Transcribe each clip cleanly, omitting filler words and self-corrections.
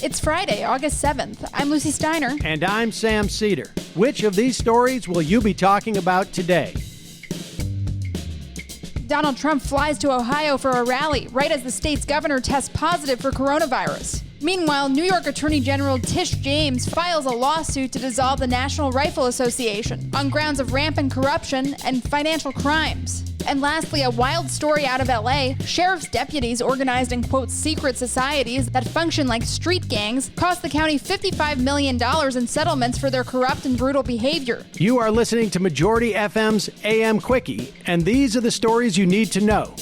It's Friday, August 7th. I'm Lucy Steiner. And I'm Sam Cedar. Which of these stories will you be talking about today? Donald Trump flies to Ohio for a rally right as the state's governor tests positive for coronavirus. Meanwhile, New York Attorney General Tish James files a lawsuit to dissolve the National Rifle Association on grounds of rampant corruption and financial crimes. And lastly, a wild story out of LA. Sheriff's deputies organized in, quote, secret societies that function like street gangs cost the county $55 million in settlements for their corrupt and brutal behavior. You are listening to Majority FM's AM Quickie, and these are the stories you need to know.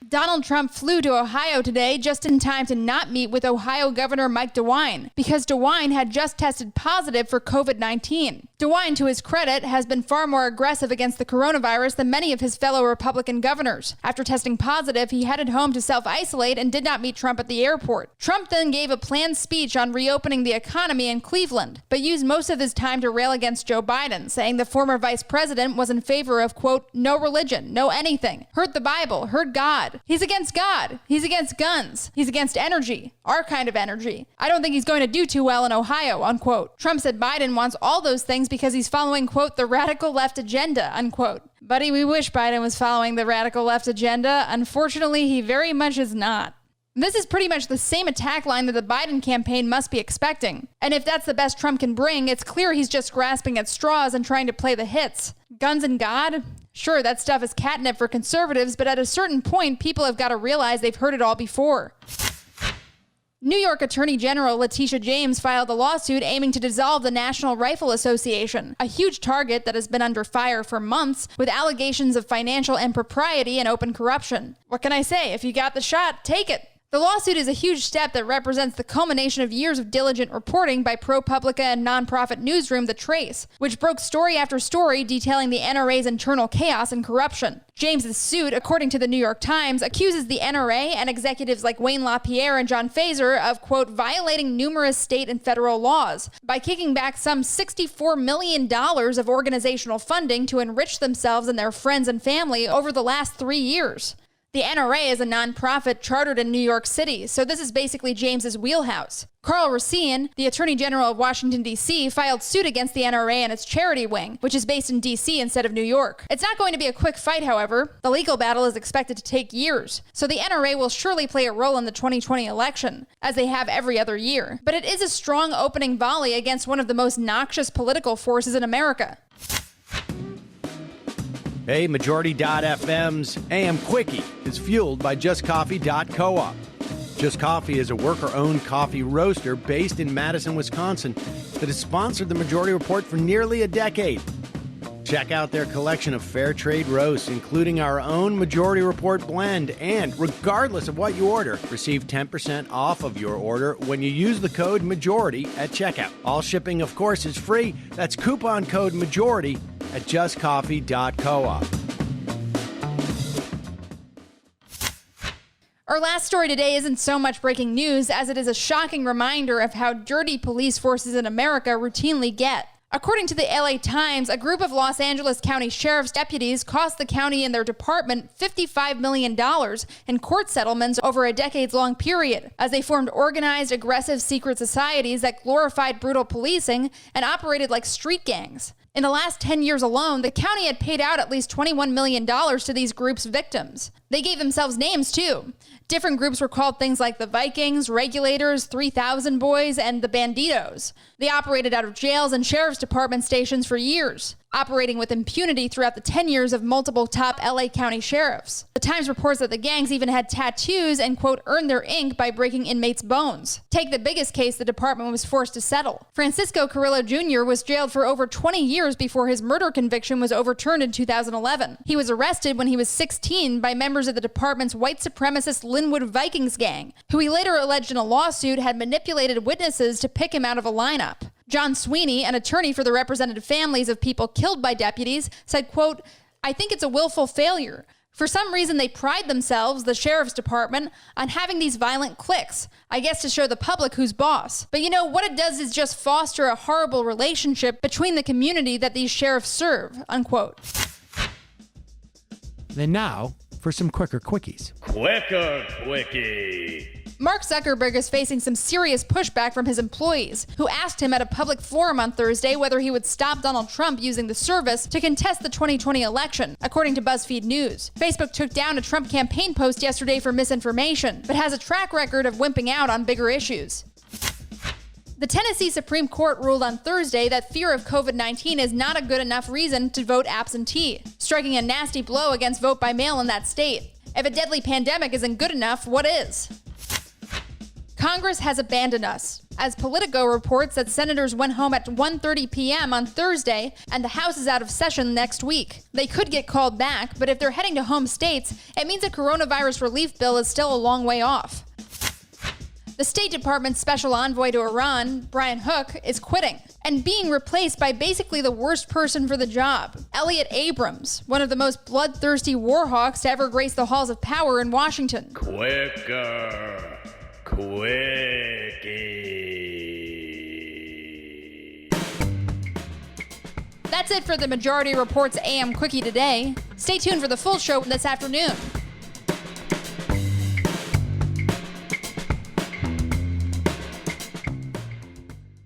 Donald Trump flew to Ohio today just in time to not meet with Ohio Governor Mike DeWine because DeWine had just tested positive for COVID-19. DeWine, to his credit, has been far more aggressive against the coronavirus than many of his fellow Republican governors. After testing positive, he headed home to self-isolate and did not meet Trump at the airport. Trump then gave a planned speech on reopening the economy in Cleveland, but used most of his time to rail against Joe Biden, saying the former vice president was in favor of, quote, no religion, no anything, heard the Bible, heard God. He's against God. He's against guns. He's against energy, our kind of energy. I don't think he's going to do too well in Ohio, unquote. Trump said Biden wants all those things because he's following, quote, the radical left agenda, unquote. Buddy, we wish Biden was following the radical left agenda. Unfortunately, he very much is not. This is pretty much the same attack line that the Biden campaign must be expecting. And if that's the best Trump can bring, it's clear he's just grasping at straws and trying to play the hits. Guns and God? Sure, that stuff is catnip for conservatives, but at a certain point, people have got to realize they've heard it all before. New York Attorney General Letitia James filed a lawsuit aiming to dissolve the National Rifle Association, a huge target that has been under fire for months with allegations of financial impropriety and open corruption. What can I say? If you got the shot, take it. The lawsuit is a huge step that represents the culmination of years of diligent reporting by ProPublica and nonprofit newsroom The Trace, which broke story after story detailing the NRA's internal chaos and corruption. James's suit, according to the New York Times, accuses the NRA and executives like Wayne LaPierre and John Fazer of, quote, violating numerous state and federal laws by kicking back some $64 million of organizational funding to enrich themselves and their friends and family over the last 3 years. The NRA is a nonprofit chartered in New York City, so this is basically James's wheelhouse. Carl Racine, the Attorney General of Washington, D.C., filed suit against the NRA and its charity wing, which is based in D.C. instead of New York. It's not going to be a quick fight, however. The legal battle is expected to take years, so the NRA will surely play a role in the 2020 election, as they have every other year. But it is a strong opening volley against one of the most noxious political forces in America. Hey, Majority.fm's AM Quickie is fueled by JustCoffee.coop. Just Coffee is a worker-owned coffee roaster based in Madison, Wisconsin that has sponsored the Majority Report for nearly a decade. Check out their collection of fair trade roasts, including our own Majority Report blend, and regardless of what you order, receive 10% off of your order when you use the code MAJORITY at checkout. All shipping, of course, is free. That's coupon code MAJORITY at justcoffee.coop. Our last story today isn't so much breaking news as it is a shocking reminder of how dirty police forces in America routinely get. According to the LA Times, a group of Los Angeles County Sheriff's deputies cost the county and their department $55 million in court settlements over a decades-long period, as they formed organized, aggressive secret societies that glorified brutal policing and operated like street gangs. In the last 10 years alone, the county had paid out at least $21 million to these groups' victims. They gave themselves names, too. Different groups were called things like the Vikings, Regulators, 3000 Boys, and the Banditos. They operated out of jails and sheriff's department stations for years, operating with impunity throughout the 10 years of multiple top LA County sheriffs. The Times reports that the gangs even had tattoos and, quote, earned their ink by breaking inmates' bones. Take the biggest case the department was forced to settle. Francisco Carrillo Jr. was jailed for over 20 years before his murder conviction was overturned in 2011. He was arrested when he was 16 by members of the department's white supremacist Linwood Vikings gang, who he later alleged in a lawsuit had manipulated witnesses to pick him out of a lineup. John Sweeney, an attorney for the represented families of people killed by deputies, said, quote, I think it's a willful failure. For some reason, they pride themselves, the sheriff's department, on having these violent cliques, I guess to show the public who's boss. But you know, what it does is just foster a horrible relationship between the community that these sheriffs serve, unquote. And now, for some quicker quickies. Quicker Quickie. Mark Zuckerberg is facing some serious pushback from his employees, who asked him at a public forum on Thursday whether he would stop Donald Trump using the service to contest the 2020 election, according to BuzzFeed News. Facebook took down a Trump campaign post yesterday for misinformation, but has a track record of wimping out on bigger issues. The Tennessee Supreme Court ruled on Thursday that fear of COVID-19 is not a good enough reason to vote absentee, striking a nasty blow against vote by mail in that state. If a deadly pandemic isn't good enough, what is? Congress has abandoned us, as Politico reports that senators went home at 1:30 p.m. on Thursday, and the House is out of session next week. They could get called back, but if they're heading to home states, it means a coronavirus relief bill is still a long way off. The State Department's special envoy to Iran, Brian Hook, is quitting and being replaced by basically the worst person for the job, Elliot Abrams, one of the most bloodthirsty war hawks to ever grace the halls of power in Washington. Quicker Quickie. That's it for the Majority Report's AM Quickie today. Stay tuned for the full show this afternoon.